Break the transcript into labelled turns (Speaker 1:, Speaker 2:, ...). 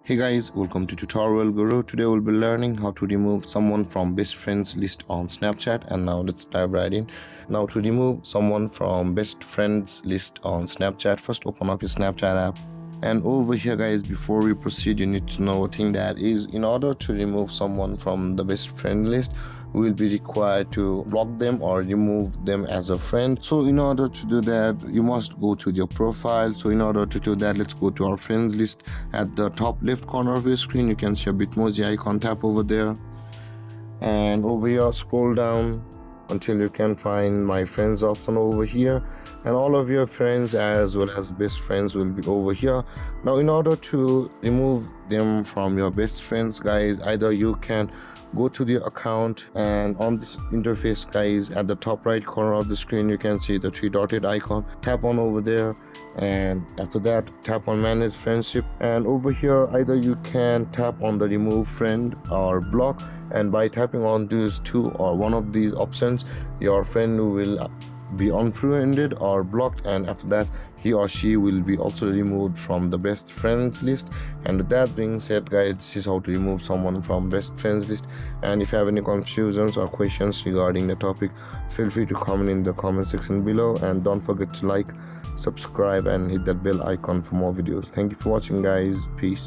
Speaker 1: Hey guys, welcome to Tutorial Guru. Today we'll be learning how to remove someone from best friends list on Snapchat. And now let's dive right in. Now to remove someone from best friends list on Snapchat, first open up your Snapchat app. And over here guys, before we proceed, you need to know a thing that is, in order to remove someone from the best friend list, we will be required to block them or remove them as a friend. So in order to do that, you must go to your profile. So in order to do that, let's go to our friends list. At the top left corner of your screen, you can see a Bitmoji icon. Tap over there, and over here scroll down until you can find my friends option over here, and all of your friends as well as best friends will be over here. Now in order to remove them from your best friends guys, either you can go to the account, and on this interface guys, at the top right corner of the screen you can see the three dotted icon. Tap on over there, and after that tap on manage friendship, and over here either you can tap on the remove friend or block, and by tapping on these two or one of these options, your friend will be unfriended or blocked, and after that he or she will be also removed from the best friends list. And with that being said guys, this is how to remove someone from best friends list. And if you have any confusions or questions regarding the topic, feel free to comment in the comment section below, and don't forget to like, subscribe and hit that bell icon for more videos. Thank you for watching guys. Peace.